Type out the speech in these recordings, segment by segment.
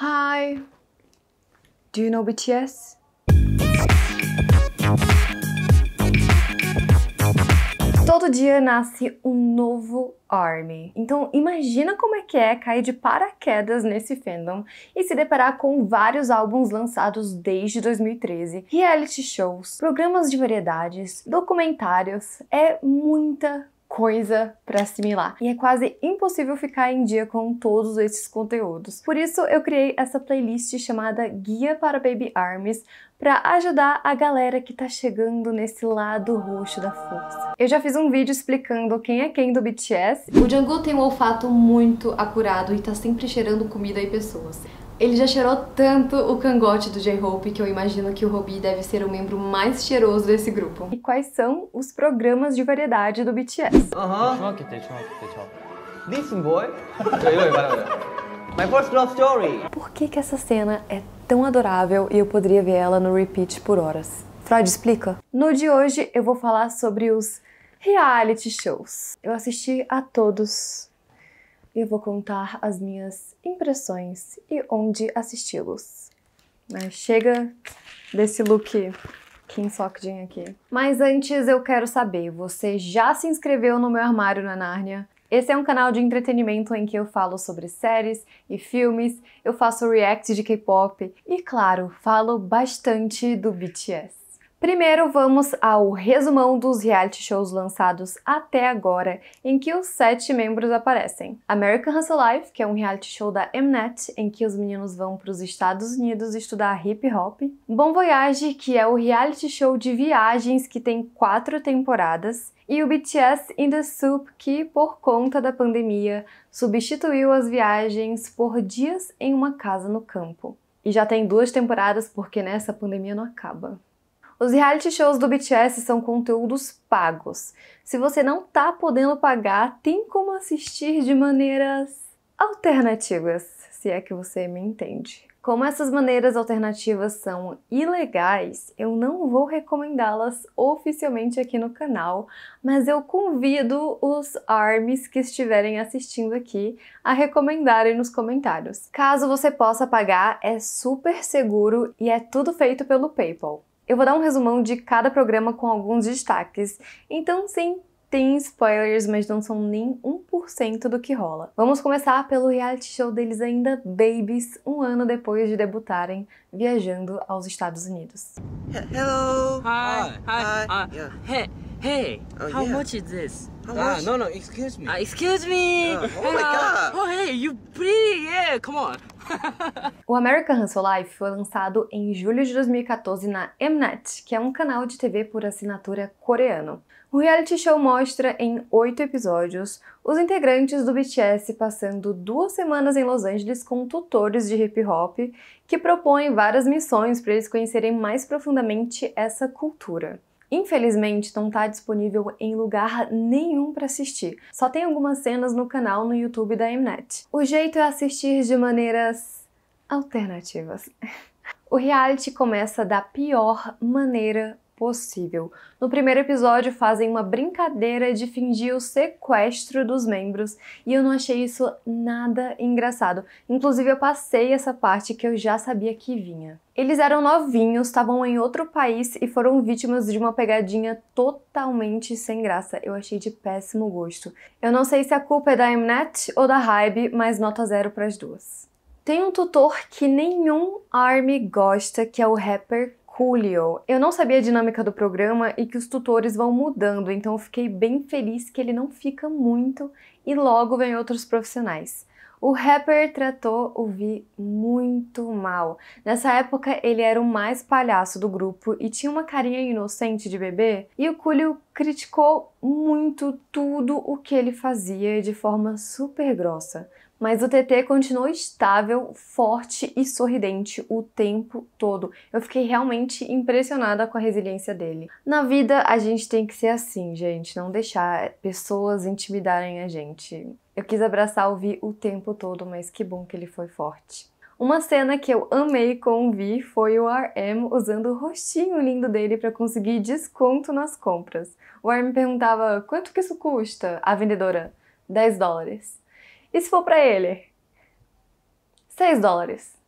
Hi, do you know BTS? Todo dia nasce um novo ARMY. Então imagina como é que é cair de paraquedas nesse fandom e se deparar com vários álbuns lançados desde 2013, reality shows, programas de variedades, documentários, é muita coisa para assimilar. E é quase impossível ficar em dia com todos esses conteúdos. Por isso eu criei essa playlist chamada Guia para Baby ARMYs para ajudar a galera que tá chegando nesse lado roxo da força. Eu já fiz um vídeo explicando quem é quem do BTS. O Jungkook tem um olfato muito acurado e tá sempre cheirando comida e pessoas. Ele já cheirou tanto o cangote do J-Hope que eu imagino que o Robbie deve ser o membro mais cheiroso desse grupo. E quais são os programas de variedade do BTS? 중학교 때 Listen boy. 이거 말하는 My first love story. Por que essa cena é tão adorável e eu poderia ver ela no repeat por horas? Freud explica? No de hoje eu vou falar sobre os reality shows. Eu assisti a todos e eu vou contar as minhas impressões e onde assisti-los. Chega desse look Kim Sok-jin aqui. Mas antes eu quero saber, você já se inscreveu no meu armário na Nárnia? Esse é um canal de entretenimento em que eu falo sobre séries e filmes, eu faço react de K-pop e, claro, falo bastante do BTS. Primeiro vamos ao resumão dos reality shows lançados até agora, em que os 7 membros aparecem. American Hustle Life, que é um reality show da Mnet, em que os meninos vão para os Estados Unidos estudar hip hop. Bon Voyage, que é o reality show de viagens que tem 4 temporadas. E o BTS in the Soup, que por conta da pandemia substituiu as viagens por dias em uma casa no campo. E já tem 2 temporadas porque nessa pandemia não acaba. Os reality shows do BTS são conteúdos pagos. Se você não tá podendo pagar, tem como assistir de maneiras alternativas, se é que você me entende. Como essas maneiras alternativas são ilegais, eu não vou recomendá-las oficialmente aqui no canal, mas eu convido os ARMYs que estiverem assistindo aqui a recomendarem nos comentários. Caso você possa pagar, é super seguro e é tudo feito pelo PayPal. Eu vou dar um resumão de cada programa com alguns destaques, então sim, tem spoilers, mas não são nem 1% do que rola. Vamos começar pelo reality show deles ainda babies, um ano depois de debutarem, viajando aos Estados Unidos. Hello. Hi. Yeah. Hey. How much is this? How much? No, excuse me. Excuse me. Oh my God. Oh, hey, you pretty. Yeah, come on. O American Hustle Life foi lançado em julho de 2014 na Mnet, que é um canal de TV por assinatura coreano. O reality show mostra em 8 episódios os integrantes do BTS passando 2 semanas em Los Angeles com tutores de hip hop que propõem várias missões para eles conhecerem mais profundamente essa cultura. Infelizmente, não está disponível em lugar nenhum para assistir. Só tem algumas cenas no canal no YouTube da Mnet. O jeito é assistir de maneiras alternativas. O reality começa da pior maneira possível. No primeiro episódio fazem uma brincadeira de fingir o sequestro dos membros e eu não achei isso nada engraçado. Inclusive eu passei essa parte que eu já sabia que vinha. Eles eram novinhos, estavam em outro país e foram vítimas de uma pegadinha totalmente sem graça. Eu achei de péssimo gosto. Eu não sei se a culpa é da Mnet ou da Hybe, mas nota 0 para as duas. Tem um tutor que nenhum ARMY gosta, que é o rapper Coolio. Eu não sabia a dinâmica do programa e que os tutores vão mudando, então eu fiquei bem feliz que ele não fica muito e logo vem outros profissionais. O rapper tratou o Vi muito mal. Nessa época ele era o mais palhaço do grupo e tinha uma carinha inocente de bebê, e o Coolio criticou muito tudo o que ele fazia de forma super grossa. Mas o TT continuou estável, forte e sorridente o tempo todo. Eu fiquei realmente impressionada com a resiliência dele. Na vida, a gente tem que ser assim, gente. Não deixar pessoas intimidarem a gente. Eu quis abraçar o Vi o tempo todo, mas que bom que ele foi forte. Uma cena que eu amei com o Vi foi o RM usando o rostinho lindo dele para conseguir desconto nas compras. O RM perguntava, quanto que isso custa? A vendedora, $10. E se for pra ele? $6.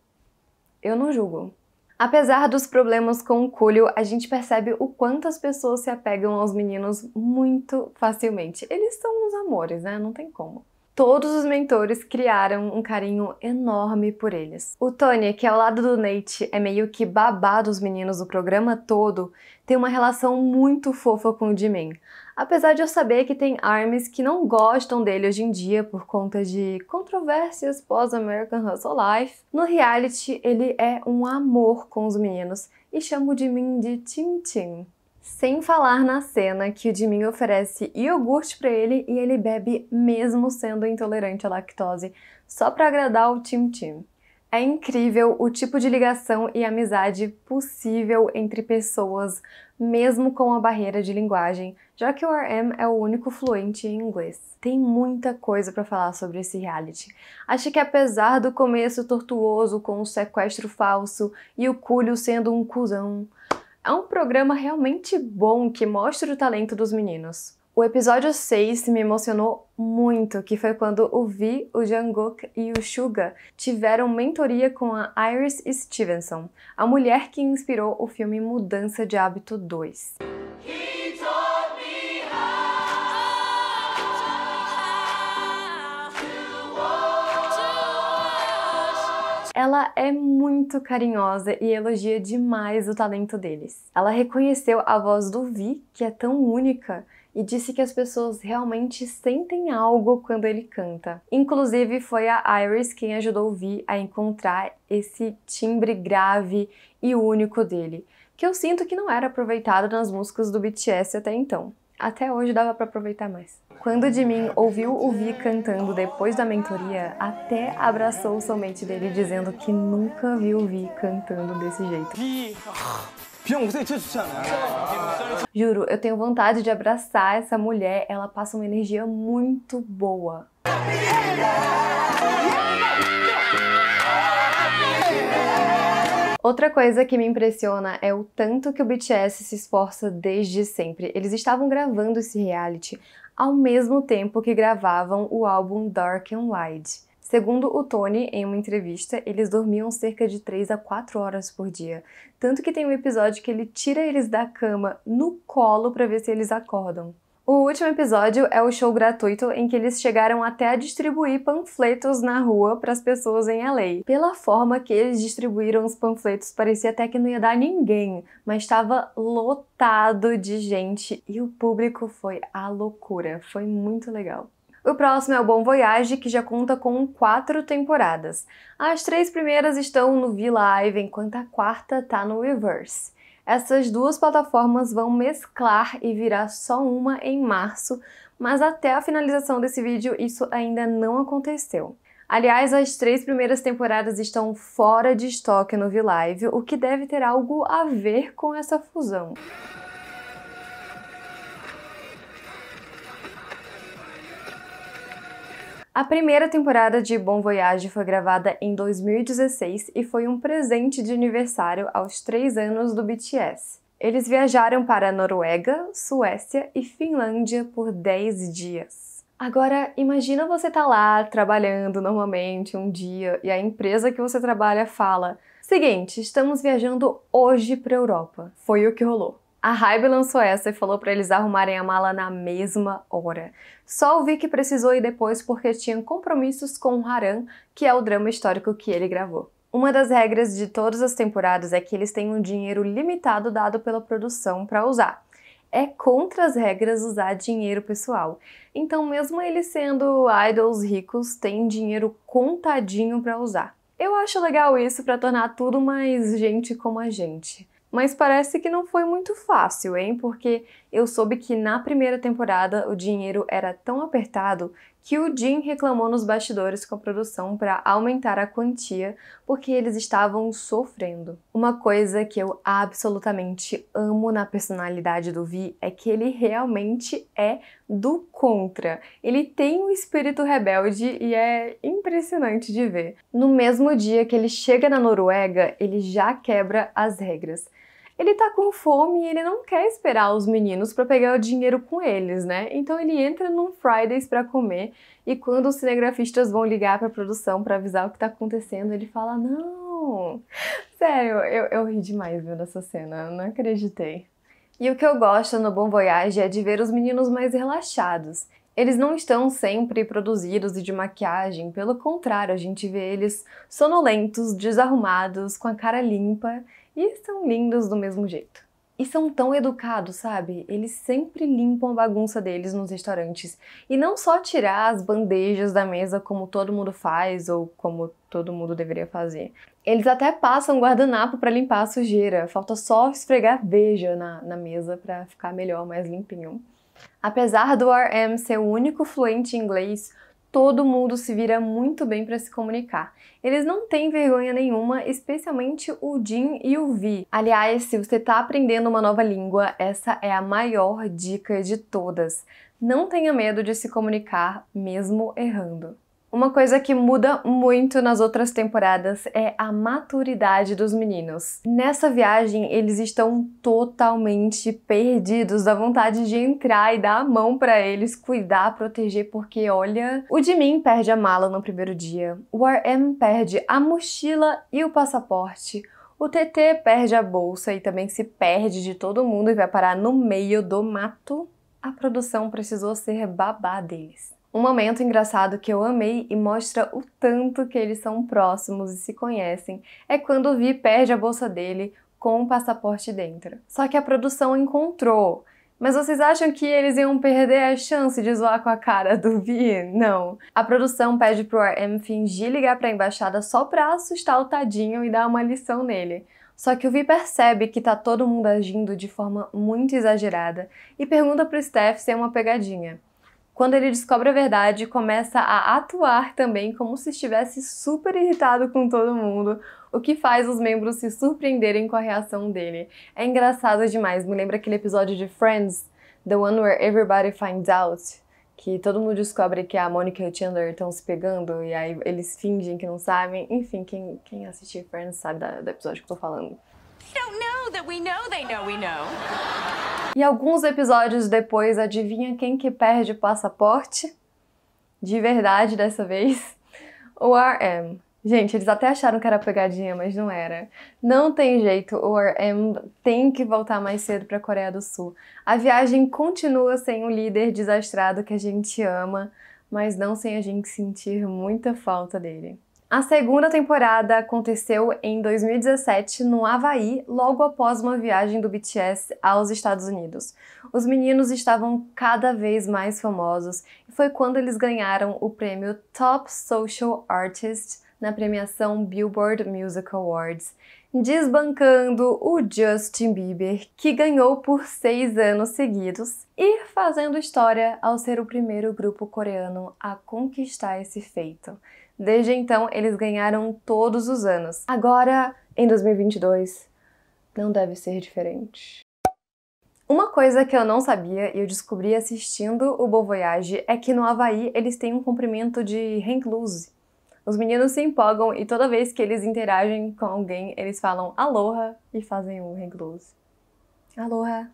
eu não julgo. Apesar dos problemas com o Coolio, a gente percebe o quanto as pessoas se apegam aos meninos muito facilmente. Eles são uns amores, né? Não tem como. Todos os mentores criaram um carinho enorme por eles. O Tony, que ao lado do Nate é meio que babá dos meninos o programa todo, tem uma relação muito fofa com o Jimin. Apesar de eu saber que tem ARMYs que não gostam dele hoje em dia por conta de controvérsias pós-American Hustle Life, no reality ele é um amor com os meninos e chama o Jimin de Tim Tim. Sem falar na cena que o Jimin oferece iogurte pra ele e ele bebe mesmo sendo intolerante à lactose, só pra agradar o Tim Tim. É incrível o tipo de ligação e amizade possível entre pessoas, mesmo com a barreira de linguagem, já que o RM é o único fluente em inglês. Tem muita coisa pra falar sobre esse reality. Acho que apesar do começo tortuoso com o sequestro falso e o Coolio sendo um cuzão, é um programa realmente bom que mostra o talento dos meninos. O episódio 6 me emocionou muito, que foi quando o V, o Jungkook e o Suga tiveram mentoria com a Iris Stevenson, a mulher que inspirou o filme Mudança de Hábito 2. Ela é muito carinhosa e elogia demais o talento deles. Ela reconheceu a voz do Vi, que é tão única, e disse que as pessoas realmente sentem algo quando ele canta. Inclusive, foi a Iris quem ajudou o Vi a encontrar esse timbre grave e único dele, que eu sinto que não era aproveitado nas músicas do BTS até então. Até hoje dava pra aproveitar mais. Quando o Jimin ouviu o V cantando depois da mentoria, até abraçou o soulmate dele dizendo que nunca viu o V cantando desse jeito. Juro, eu tenho vontade de abraçar essa mulher, ela passa uma energia muito boa. Outra coisa que me impressiona é o tanto que o BTS se esforça desde sempre. Eles estavam gravando esse reality ao mesmo tempo que gravavam o álbum Dark and Wide. Segundo o Tony, em uma entrevista, eles dormiam cerca de 3 a 4 horas por dia. Tanto que tem um episódio que ele tira eles da cama no colo para ver se eles acordam. O último episódio é o show gratuito em que eles chegaram até a distribuir panfletos na rua para as pessoas em LA. Pela forma que eles distribuíram os panfletos, parecia até que não ia dar ninguém, mas estava lotado de gente e o público foi a loucura. Foi muito legal. O próximo é o Bon Voyage, que já conta com 4 temporadas. As 3 primeiras estão no V-Live, enquanto a 4ª tá no Reverse. Essas 2 plataformas vão mesclar e virar só uma em março, mas até a finalização desse vídeo isso ainda não aconteceu. Aliás, as 3 primeiras temporadas estão fora de estoque no V-Live, o que deve ter algo a ver com essa fusão. A primeira temporada de Bon Voyage foi gravada em 2016 e foi um presente de aniversário aos 3 anos do BTS. Eles viajaram para a Noruega, Suécia e Finlândia por 10 dias. Agora, imagina você tá lá trabalhando normalmente um dia e a empresa que você trabalha fala: seguinte, estamos viajando hoje para a Europa. Foi o que rolou. A Hybe lançou essa e falou para eles arrumarem a mala na mesma hora. Só o Vic precisou ir depois porque tinha compromissos com o Haram, que é o drama histórico que ele gravou. Uma das regras de todas as temporadas é que eles têm um dinheiro limitado dado pela produção para usar. É contra as regras usar dinheiro pessoal. Então, mesmo eles sendo idols ricos, tem dinheiro contadinho para usar. Eu acho legal isso para tornar tudo mais gente como a gente. Mas parece que não foi muito fácil, hein? Porque eu soube que na primeira temporada o dinheiro era tão apertado que o Jin reclamou nos bastidores com a produção para aumentar a quantia porque eles estavam sofrendo. Uma coisa que eu absolutamente amo na personalidade do V é que ele realmente é do contra. Ele tem um espírito rebelde e é impressionante de ver. No mesmo dia que ele chega na Noruega, ele já quebra as regras. Ele tá com fome e ele não quer esperar os meninos pra pegar o dinheiro com eles, né? Então ele entra num Fridays pra comer e quando os cinegrafistas vão ligar pra produção pra avisar o que tá acontecendo, ele fala, não... Sério, eu ri demais vendo essa cena, eu não acreditei. E o que eu gosto no Bon Voyage é de ver os meninos mais relaxados. Eles não estão sempre produzidos e de maquiagem, pelo contrário, a gente vê eles sonolentos, desarrumados, com a cara limpa e são lindos do mesmo jeito. E são tão educados, sabe? Eles sempre limpam a bagunça deles nos restaurantes. E não só tirar as bandejas da mesa como todo mundo faz ou como todo mundo deveria fazer. Eles até passam guardanapo para limpar a sujeira. Falta só esfregar veja na mesa para ficar melhor, mais limpinho. Apesar do RM ser o único fluente em inglês, todo mundo se vira muito bem para se comunicar. Eles não têm vergonha nenhuma, especialmente o Jin e o Vi. Aliás, se você está aprendendo uma nova língua, essa é a maior dica de todas. Não tenha medo de se comunicar, mesmo errando. Uma coisa que muda muito nas outras temporadas é a maturidade dos meninos. Nessa viagem, eles estão totalmente perdidos, da vontade de entrar e dar a mão pra eles, cuidar, proteger, porque olha... O Jimin perde a mala no primeiro dia, o RM perde a mochila e o passaporte, o TT perde a bolsa e também se perde de todo mundo e vai parar no meio do mato. A produção precisou ser babá deles. Um momento engraçado que eu amei e mostra o tanto que eles são próximos e se conhecem é quando o Vi perde a bolsa dele com o passaporte dentro. Só que a produção encontrou. Mas vocês acham que eles iam perder a chance de zoar com a cara do Vi? Não. A produção pede pro RM fingir ligar pra embaixada só pra assustar o tadinho e dar uma lição nele. Só que o Vi percebe que tá todo mundo agindo de forma muito exagerada e pergunta pro Steph se é uma pegadinha. Quando ele descobre a verdade, começa a atuar também como se estivesse super irritado com todo mundo, o que faz os membros se surpreenderem com a reação dele. É engraçado demais, me lembra aquele episódio de Friends, The One Where Everybody Finds Out, que todo mundo descobre que a Monica e o Chandler estão se pegando e aí eles fingem que não sabem. Enfim, quem assistiu Friends sabe do episódio que eu tô falando. They don't know that we know we know. E alguns episódios depois, adivinha quem que perde o passaporte? De verdade dessa vez? O RM. Gente, eles até acharam que era pegadinha, mas não era. Não tem jeito, o RM tem que voltar mais cedo para a Coreia do Sul. A viagem continua sem o líder desastrado que a gente ama, mas não sem a gente sentir muita falta dele. A segunda temporada aconteceu em 2017 no Havaí, logo após uma viagem do BTS aos Estados Unidos. Os meninos estavam cada vez mais famosos e foi quando eles ganharam o prêmio Top Social Artist na premiação Billboard Music Awards, desbancando o Justin Bieber, que ganhou por 6 anos seguidos, e fazendo história ao ser o primeiro grupo coreano a conquistar esse feito. Desde então, eles ganharam todos os anos. Agora, em 2022, não deve ser diferente. Uma coisa que eu não sabia e eu descobri assistindo o Bon Voyage é que no Havaí eles têm um comprimento de hang loose. Os meninos se empolgam e toda vez que eles interagem com alguém, eles falam aloha e fazem um hang loose. Aloha.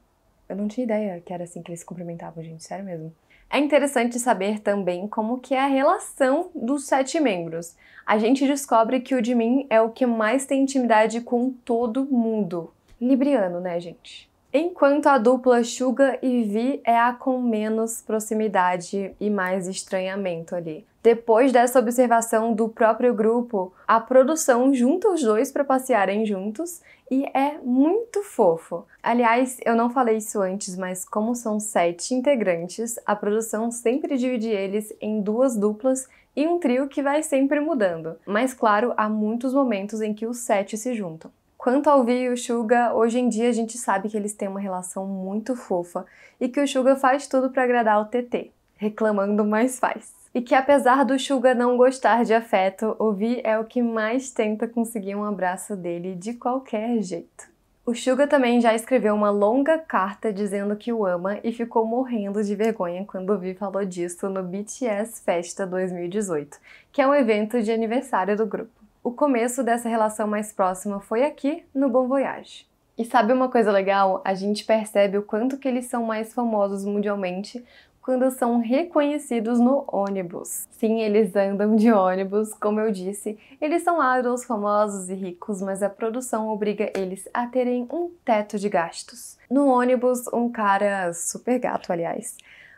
Eu não tinha ideia que era assim que eles se cumprimentavam, gente, sério mesmo. É interessante saber também como que é a relação dos 7 membros. A gente descobre que o Jimin é o que mais tem intimidade com todo mundo. Libriano, né, gente? Enquanto a dupla Suga e Vi é a com menos proximidade e mais estranhamento ali. Depois dessa observação do próprio grupo, a produção junta os dois para passearem juntos e é muito fofo. Aliás, eu não falei isso antes, mas como são 7 integrantes, a produção sempre divide eles em 2 duplas e um trio que vai sempre mudando. Mas claro, há muitos momentos em que os 7 se juntam. Quanto ao Vi e o Suga, hoje em dia a gente sabe que eles têm uma relação muito fofa e que o Suga faz tudo para agradar o TT, reclamando, mas faz. E que apesar do Suga não gostar de afeto, o Vi é o que mais tenta conseguir um abraço dele de qualquer jeito. O Suga também já escreveu uma longa carta dizendo que o ama e ficou morrendo de vergonha quando o Vi falou disso no BTS Festa 2018, que é um evento de aniversário do grupo. O começo dessa relação mais próxima foi aqui no Bon Voyage. E sabe uma coisa legal? A gente percebe o quanto que eles são mais famosos mundialmente quando são reconhecidos no ônibus. Sim, eles andam de ônibus, como eu disse. Eles são idols famosos e ricos, mas a produção obriga eles a terem um teto de gastos. No ônibus, um cara super gato, aliás,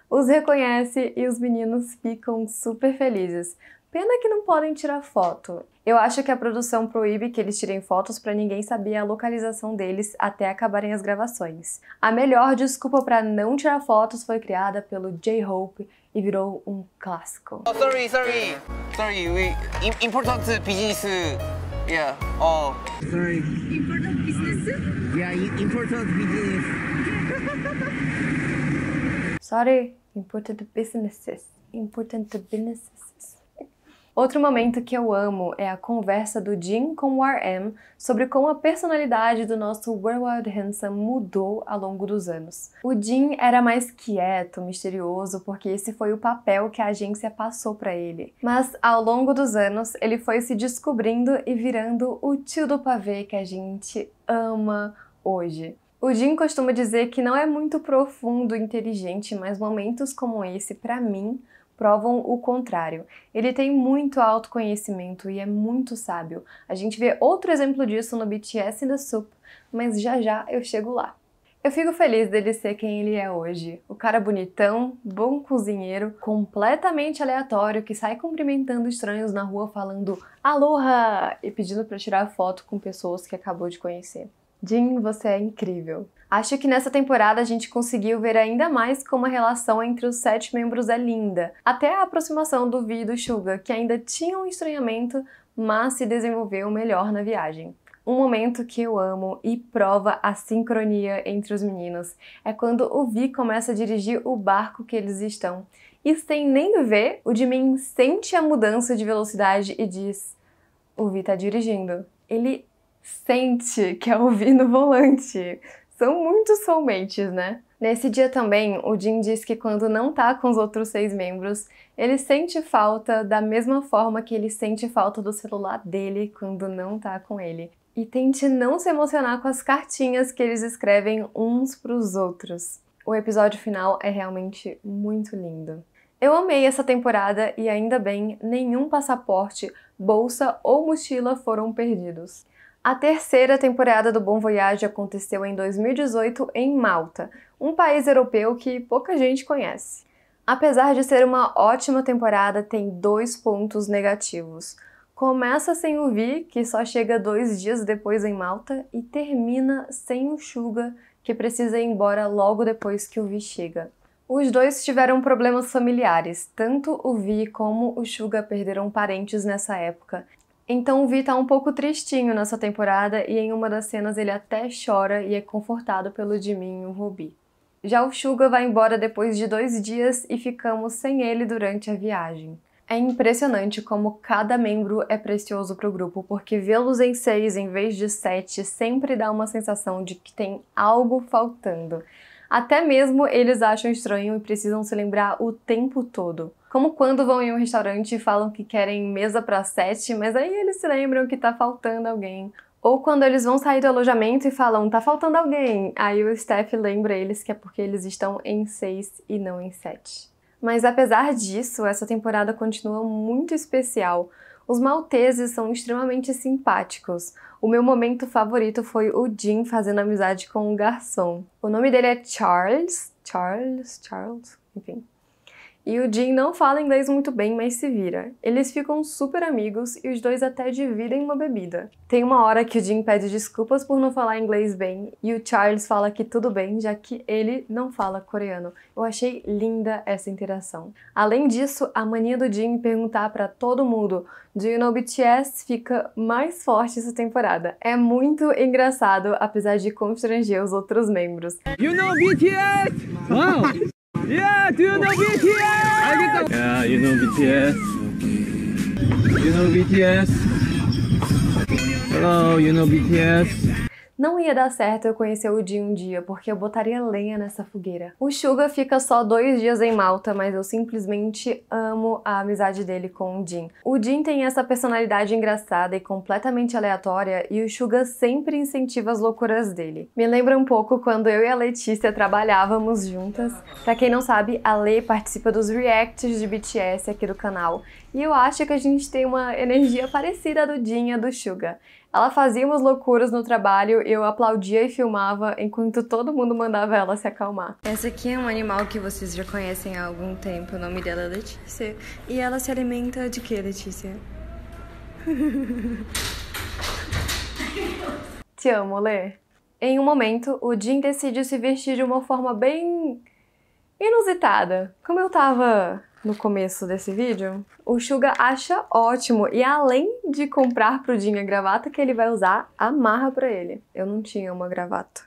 os reconhece e os meninos ficam super felizes. Pena que não podem tirar foto. Eu acho que a produção proíbe que eles tirem fotos para ninguém saber a localização deles até acabarem as gravações. A melhor desculpa para não tirar fotos foi criada pelo J-Hope e virou um clássico. Oh, sorry. Important business. Yeah. Oh. Sorry. Important business? Yeah, important business. Sorry, important businesses. Important businesses. Outro momento que eu amo é a conversa do Jin com o RM sobre como a personalidade do nosso Worldwide Handsome mudou ao longo dos anos. O Jin era mais quieto, misterioso, porque esse foi o papel que a agência passou para ele. Mas ao longo dos anos, ele foi se descobrindo e virando o tio do pavê que a gente ama hoje. O Jin costuma dizer que não é muito profundo e inteligente, mas momentos como esse, para mim, provam o contrário. Ele tem muito autoconhecimento e é muito sábio. A gente vê outro exemplo disso no BTS in the Soup, mas já já eu chego lá. Eu fico feliz dele ser quem ele é hoje. O cara bonitão, bom cozinheiro, completamente aleatório, que sai cumprimentando estranhos na rua falando "Aloha!" e pedindo para tirar foto com pessoas que acabou de conhecer. Jin, você é incrível. Acho que nessa temporada a gente conseguiu ver ainda mais como a relação entre os 7 membros é linda. Até a aproximação do Vi e do Suga, que ainda tinham um estranhamento, mas se desenvolveu melhor na viagem. Um momento que eu amo e prova a sincronia entre os meninos é quando o Vi começa a dirigir o barco que eles estão. E sem nem ver, o Jimin sente a mudança de velocidade e diz: "O Vi tá dirigindo." Ele sente que é o Vi no volante. São muito soulmates, né? Nesse dia também, o Jin diz que quando não tá com os outros 6 membros, ele sente falta da mesma forma que ele sente falta do celular dele quando não tá com ele. E tente não se emocionar com as cartinhas que eles escrevem uns pros outros. O episódio final é realmente muito lindo. Eu amei essa temporada e ainda bem, nenhum passaporte, bolsa ou mochila foram perdidos. A terceira temporada do Bon Voyage aconteceu em 2018 em Malta, um país europeu que pouca gente conhece. Apesar de ser uma ótima temporada, tem 2 pontos negativos. Começa sem o Vi, que só chega 2 dias depois em Malta, e termina sem o Suga, que precisa ir embora logo depois que o Vi chega. Os dois tiveram problemas familiares, tanto o Vi como o Suga perderam parentes nessa época. Então o Vi tá um pouco tristinho nessa temporada e em uma das cenas ele até chora e é confortado pelo Jimin e o Ruby. Já o Suga vai embora depois de 2 dias e ficamos sem ele durante a viagem. É impressionante como cada membro é precioso pro grupo, porque vê-los em 6 em vez de 7 sempre dá uma sensação de que tem algo faltando. Até mesmo eles acham estranho e precisam se lembrar o tempo todo. Como quando vão em um restaurante e falam que querem mesa para 7, mas aí eles se lembram que tá faltando alguém. Ou quando eles vão sair do alojamento e falam, tá faltando alguém. Aí o staff lembra eles que é porque eles estão em 6 e não em 7. Mas apesar disso, essa temporada continua muito especial. Os malteses são extremamente simpáticos. O meu momento favorito foi o Jin fazendo amizade com um garçom. O nome dele é Charles, enfim. E o Jin não fala inglês muito bem, mas se vira. Eles ficam super amigos e os dois até dividem uma bebida. Tem uma hora que o Jin pede desculpas por não falar inglês bem e o Charles fala que tudo bem, já que ele não fala coreano. Eu achei linda essa interação. Além disso, a mania do Jin perguntar pra todo mundo "Do you know BTS?" fica mais forte essa temporada. É muito engraçado, apesar de constranger os outros membros. You know BTS? Wow! Yeah, do you know BTS? Yeah, you know BTS. You know BTS. Hello, you know BTS. Não ia dar certo eu conhecer o Jin um dia, porque eu botaria lenha nessa fogueira. O Suga fica só 2 dias em Malta, mas eu simplesmente amo a amizade dele com o Jin. O Jin tem essa personalidade engraçada e completamente aleatória, e o Suga sempre incentiva as loucuras dele. Me lembra um pouco quando eu e a Letícia trabalhávamos juntas. Pra quem não sabe, a Lê participa dos reacts de BTS aqui do canal, e eu acho que a gente tem uma energia parecida do Jin e do Suga. Ela fazia umas loucuras no trabalho, eu aplaudia e filmava, enquanto todo mundo mandava ela se acalmar. Essa aqui é um animal que vocês já conhecem há algum tempo, o nome dela é Letícia. E ela se alimenta de quê, Letícia? Te amo, Lê. Em um momento, o Jin decide se vestir de uma forma bem inusitada. Como eu tava no começo desse vídeo, o Suga acha ótimo e além de comprar pro Jin a gravata que ele vai usar, amarra pra ele. Eu não tinha uma gravata.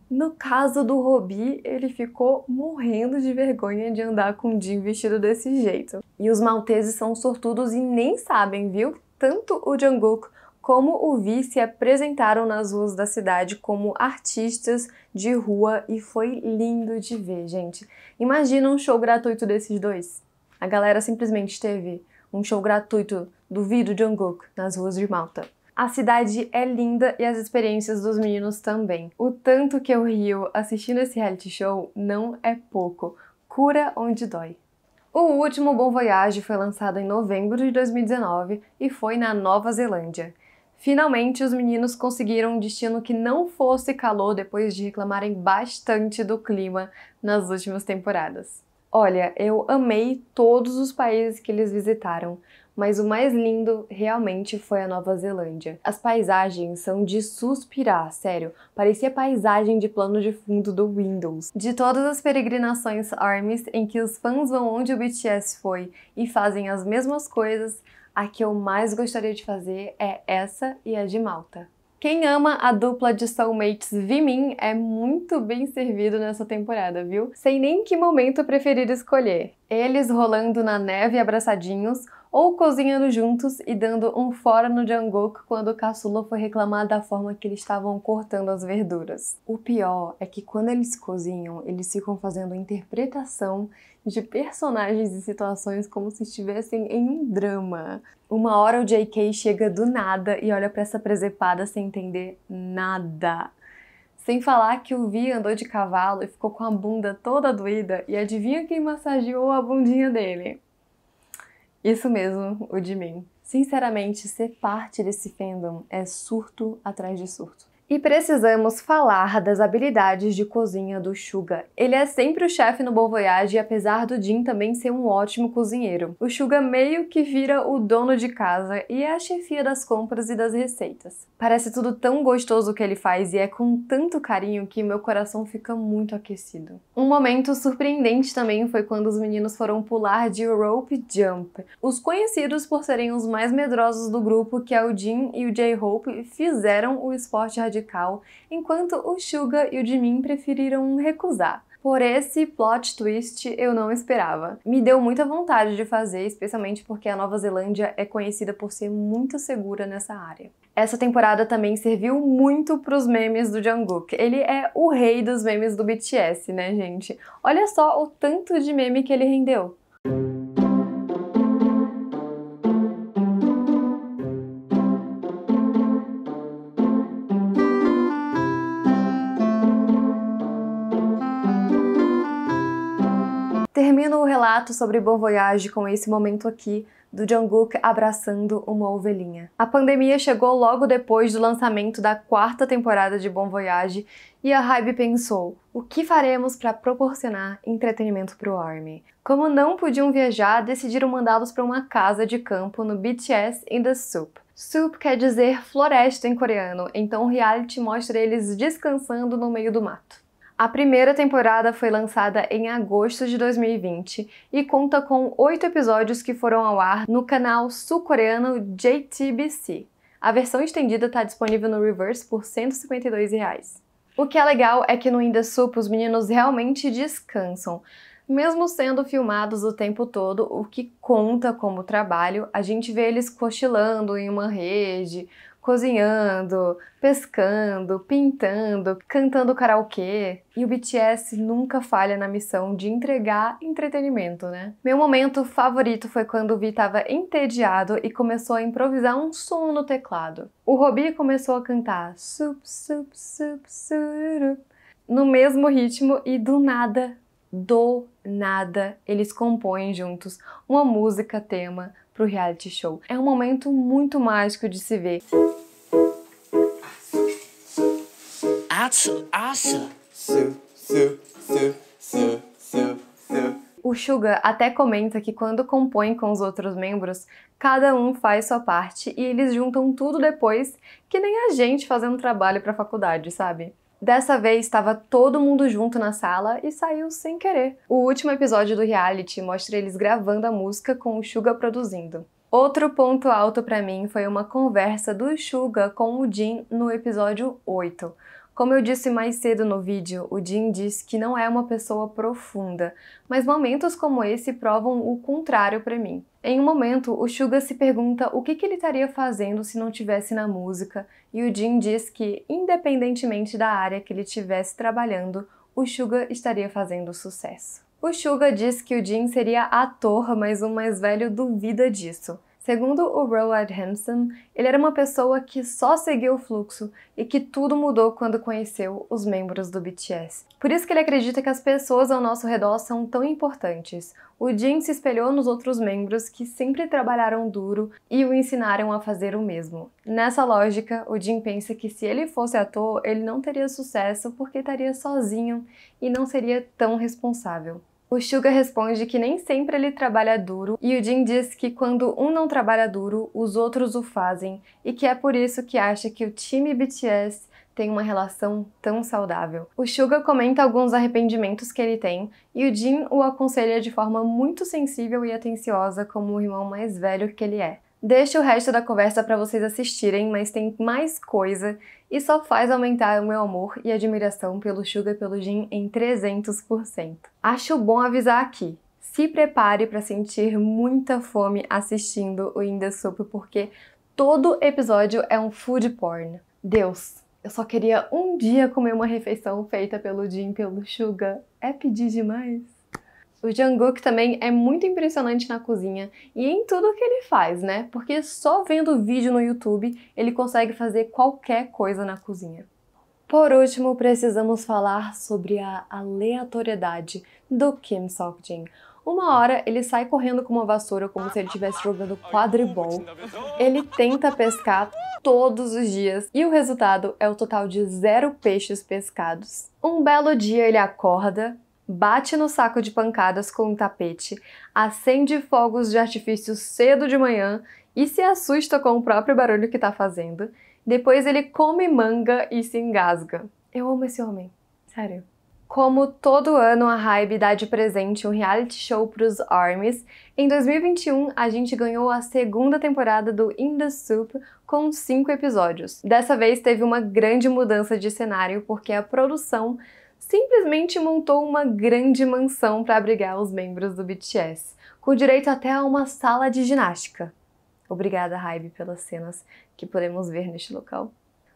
No caso do Robi, ele ficou morrendo de vergonha de andar com o Jin vestido desse jeito. E os malteses são sortudos e nem sabem, viu? Tanto o Jungkook como o V se apresentaram nas ruas da cidade como artistas de rua e foi lindo de ver, gente. Imagina um show gratuito desses dois. A galera simplesmente teve um show gratuito do V e do Jungkook nas ruas de Malta. A cidade é linda e as experiências dos meninos também. O tanto que eu rio assistindo esse reality show não é pouco. Cura onde dói. O último Bon Voyage foi lançado em novembro de 2019 e foi na Nova Zelândia. Finalmente, os meninos conseguiram um destino que não fosse calor depois de reclamarem bastante do clima nas últimas temporadas. Olha, eu amei todos os países que eles visitaram, mas o mais lindo realmente foi a Nova Zelândia. As paisagens são de suspirar, sério, parecia paisagem de plano de fundo do Windows. De todas as peregrinações ARMYs em que os fãs vão onde o BTS foi e fazem as mesmas coisas, a que eu mais gostaria de fazer é essa e a de Malta. Quem ama a dupla de soulmates Vimin é muito bem servido nessa temporada, viu? Sei nem que momento preferir escolher. Eles rolando na neve abraçadinhos ou cozinhando juntos e dando um fora no Jungkook quando o caçula foi reclamar da forma que eles estavam cortando as verduras. O pior é que quando eles cozinham, eles ficam fazendo interpretação de personagens e situações como se estivessem em um drama. Uma hora o JK chega do nada e olha pra essa presepada sem entender nada. Sem falar que o Vi andou de cavalo e ficou com a bunda toda doída e adivinha quem massageou a bundinha dele? Isso mesmo, o Jimin. Sinceramente, ser parte desse fandom é surto atrás de surto. E precisamos falar das habilidades de cozinha do Suga. Ele é sempre o chefe no Bon Voyage, apesar do Jin também ser um ótimo cozinheiro. O Suga meio que vira o dono de casa e é a chefia das compras e das receitas. Parece tudo tão gostoso o que ele faz e é com tanto carinho que meu coração fica muito aquecido. Um momento surpreendente também foi quando os meninos foram pular de rope jump. Os conhecidos por serem os mais medrosos do grupo, que é o Jin e o J-Hope, fizeram o esporte radical, enquanto o Suga e o Jimin preferiram recusar. Por esse plot twist eu não esperava. Me deu muita vontade de fazer, especialmente porque a Nova Zelândia é conhecida por ser muito segura nessa área. Essa temporada também serviu muito pros memes do Jungkook. Ele é o rei dos memes do BTS, né, gente? Olha só o tanto de meme que ele rendeu. Termino o relato sobre Bon Voyage com esse momento aqui do Jungkook abraçando uma ovelhinha. A pandemia chegou logo depois do lançamento da 4ª temporada de Bon Voyage e a Hybe pensou, o que faremos para proporcionar entretenimento pro ARMY? Como não podiam viajar, decidiram mandá-los para uma casa de campo no BTS in the Soup. Soup quer dizer floresta em coreano, então o reality mostra eles descansando no meio do mato. A primeira temporada foi lançada em agosto de 2020 e conta com 8 episódios que foram ao ar no canal sul-coreano JTBC. A versão estendida está disponível no Reverse por R$ 152. O que é legal é que no In The Soup os meninos realmente descansam. Mesmo sendo filmados o tempo todo, o que conta como trabalho, a gente vê eles cochilando em uma rede, cozinhando, pescando, pintando, cantando karaokê. E o BTS nunca falha na missão de entregar entretenimento, né? Meu momento favorito foi quando o V estava entediado e começou a improvisar um som no teclado. O Robbie começou a cantar sup, sup, sup, surup, no mesmo ritmo e do nada, eles compõem juntos uma música tema pro reality show. É um momento muito mágico de se ver. O Suga até comenta que quando compõe com os outros membros, cada um faz sua parte e eles juntam tudo depois, que nem a gente fazendo trabalho pra faculdade, sabe? Dessa vez estava todo mundo junto na sala e saiu sem querer. O último episódio do reality mostra eles gravando a música com o Suga produzindo. Outro ponto alto pra mim foi uma conversa do Suga com o Jin no episódio 8. Como eu disse mais cedo no vídeo, o Jin diz que não é uma pessoa profunda, mas momentos como esse provam o contrário pra mim. Em um momento, o Suga se pergunta o que ele estaria fazendo se não estivesse na música, e o Jin diz que, independentemente da área que ele estivesse trabalhando, o Suga estaria fazendo sucesso. O Suga diz que o Jin seria ator, mas o mais velho duvida disso. Segundo o Rowan Hansen, ele era uma pessoa que só seguiu o fluxo e que tudo mudou quando conheceu os membros do BTS. Por isso que ele acredita que as pessoas ao nosso redor são tão importantes. O Jin se espelhou nos outros membros que sempre trabalharam duro e o ensinaram a fazer o mesmo. Nessa lógica, o Jin pensa que se ele fosse ator, ele não teria sucesso porque estaria sozinho e não seria tão responsável. O Suga responde que nem sempre ele trabalha duro e o Jin diz que quando um não trabalha duro, os outros o fazem e que é por isso que acha que o time BTS tem uma relação tão saudável. O Suga comenta alguns arrependimentos que ele tem e o Jin o aconselha de forma muito sensível e atenciosa como o irmão mais velho que ele é. Deixo o resto da conversa para vocês assistirem, mas tem mais coisa e só faz aumentar o meu amor e admiração pelo Suga e pelo Jin em 300%. Acho bom avisar aqui, se prepare para sentir muita fome assistindo o In The Soup, porque todo episódio é um food porn. Deus, eu só queria um dia comer uma refeição feita pelo Jin e pelo Suga. É pedir demais? O Jungkook também é muito impressionante na cozinha e em tudo que ele faz, né? Porque só vendo vídeo no YouTube ele consegue fazer qualquer coisa na cozinha. Por último, precisamos falar sobre a aleatoriedade do Kim Seok-jin. Uma hora ele sai correndo com uma vassoura como se ele estivesse jogando quadribol. Ele tenta pescar todos os dias e o resultado é o total de 0 peixes pescados. Um belo dia ele acorda, bate no saco de pancadas com um tapete, acende fogos de artifício cedo de manhã e se assusta com o próprio barulho que tá fazendo. Depois ele come manga e se engasga. Eu amo esse homem, sério. Como todo ano a Hybe dá de presente um reality show pros ARMYs, em 2021 a gente ganhou a 2ª temporada do In The Soup com 5 episódios. Dessa vez teve uma grande mudança de cenário porque a produção simplesmente montou uma grande mansão para abrigar os membros do BTS, com direito até a uma sala de ginástica. Obrigada, Hybe, pelas cenas que podemos ver neste local.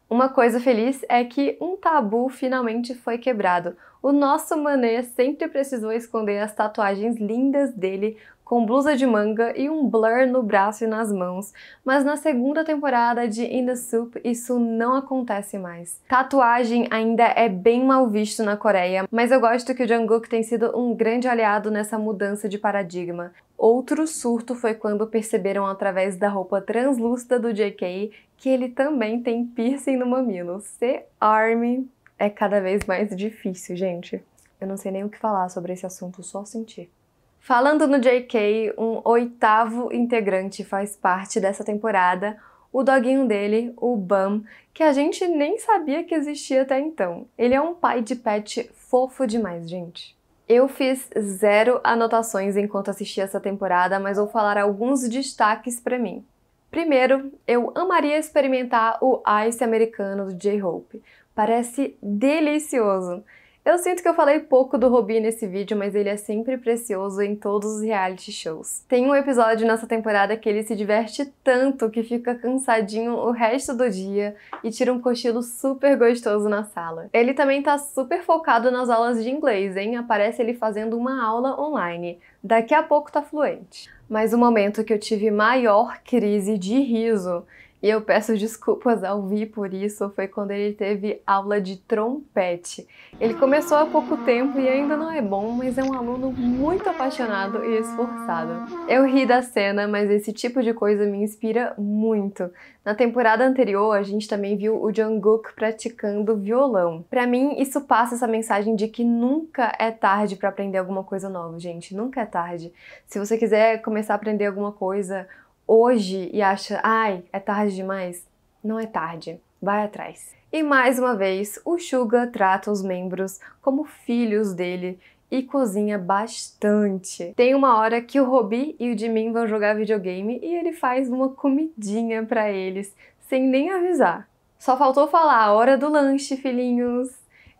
Uma coisa feliz é que um tabu finalmente foi quebrado. O nosso Mané sempre precisou esconder as tatuagens lindas dele com blusa de manga e um blur no braço e nas mãos, mas na 2ª temporada de In The Soup isso não acontece mais. Tatuagem ainda é bem mal visto na Coreia, mas eu gosto que o Jungkook tem sido um grande aliado nessa mudança de paradigma. Outro surto foi quando perceberam através da roupa translúcida do JK que ele também tem piercing no mamilo. Ser ARMY é cada vez mais difícil, gente. Eu não sei nem o que falar sobre esse assunto, só sentir. Falando no JK, um 8º integrante faz parte dessa temporada, o doguinho dele, o Bum, que a gente nem sabia que existia até então. Ele é um pai de pet fofo demais, gente. Eu fiz 0 anotações enquanto assistia essa temporada, mas vou falar alguns destaques pra mim. Primeiro, eu amaria experimentar o Ice americano do J-Hope. Parece delicioso. Eu sinto que eu falei pouco do Robin nesse vídeo, mas ele é sempre precioso em todos os reality shows. Tem um episódio nessa temporada que ele se diverte tanto que fica cansadinho o resto do dia e tira um cochilo super gostoso na sala. Ele também tá super focado nas aulas de inglês, hein? Aparece ele fazendo uma aula online. Daqui a pouco tá fluente. Mas o momento que eu tive maior crise de riso, e eu peço desculpas ao Vi por isso, foi quando ele teve aula de trompete. Ele começou há pouco tempo e ainda não é bom, mas é um aluno muito apaixonado e esforçado. Eu ri da cena, mas esse tipo de coisa me inspira muito. Na temporada anterior, a gente também viu o Jungkook praticando violão. Pra mim, isso passa essa mensagem de que nunca é tarde pra aprender alguma coisa nova, gente. Nunca é tarde. Se você quiser começar a aprender alguma coisa hoje e acha, ai, é tarde demais, não é tarde, vai atrás. E mais uma vez, o Suga trata os membros como filhos dele e cozinha bastante. Tem uma hora que o Robin e o Jimin vão jogar videogame e ele faz uma comidinha pra eles, sem nem avisar. Só faltou falar a hora do lanche, filhinhos.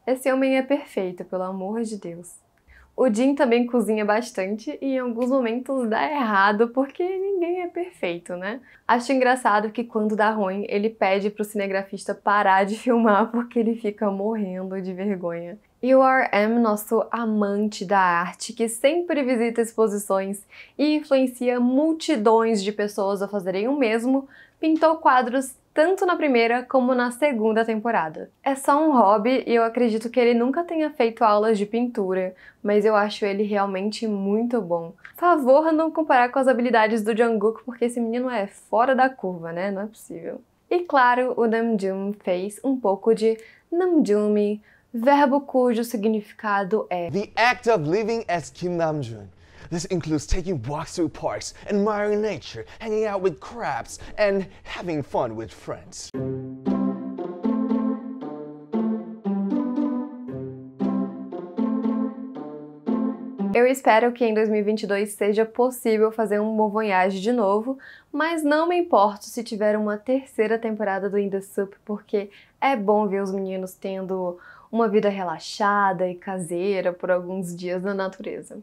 Esse homem é perfeito, pelo amor de Deus. O Jin também cozinha bastante e em alguns momentos dá errado porque ninguém é perfeito, né? Acho engraçado que quando dá ruim, ele pede pro cinegrafista parar de filmar porque ele fica morrendo de vergonha. E o RM, nosso amante da arte, que sempre visita exposições e influencia multidões de pessoas a fazerem o mesmo, pintou quadros tanto na primeira como na segunda temporada. É só um hobby e eu acredito que ele nunca tenha feito aulas de pintura, mas eu acho ele realmente muito bom. Favor não comparar com as habilidades do Jungkook, porque esse menino é fora da curva, né? Não é possível. E claro, o Namjoon fez um pouco de Namjoon, verbo cujo significado é the act of living as Kim Namjoon. This includes taking walks through parks, admiring nature, hanging out with crabs, and having fun with friends. Eu espero que em 2022 seja possível fazer um Bon Voyage de novo, mas não me importo se tiver uma terceira temporada do In The Soup, porque é bom ver os meninos tendo uma vida relaxada e caseira por alguns dias na natureza.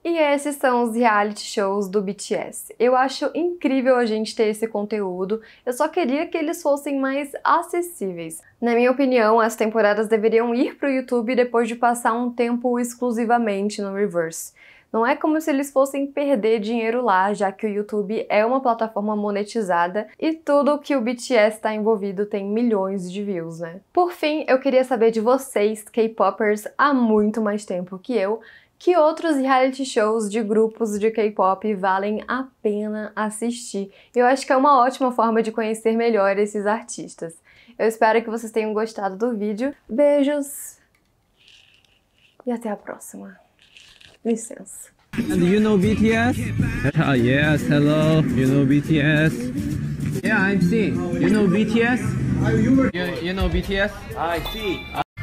E esses são os reality shows do BTS. Eu acho incrível a gente ter esse conteúdo, eu só queria que eles fossem mais acessíveis. Na minha opinião, as temporadas deveriam ir pro YouTube depois de passar um tempo exclusivamente no Reverse. Não é como se eles fossem perder dinheiro lá, já que o YouTube é uma plataforma monetizada e tudo que o BTS está envolvido tem milhões de views, né? Por fim, eu queria saber de vocês, K-popers, há muito mais tempo que eu, que outros reality shows de grupos de K-pop valem a pena assistir. Eu acho que é uma ótima forma de conhecer melhor esses artistas. Eu espero que vocês tenham gostado do vídeo. Beijos e até a próxima. Licença. And you know BTS? Yes, hello. You know BTS? Yeah, I'm C. You know BTS? You know BTS? I see.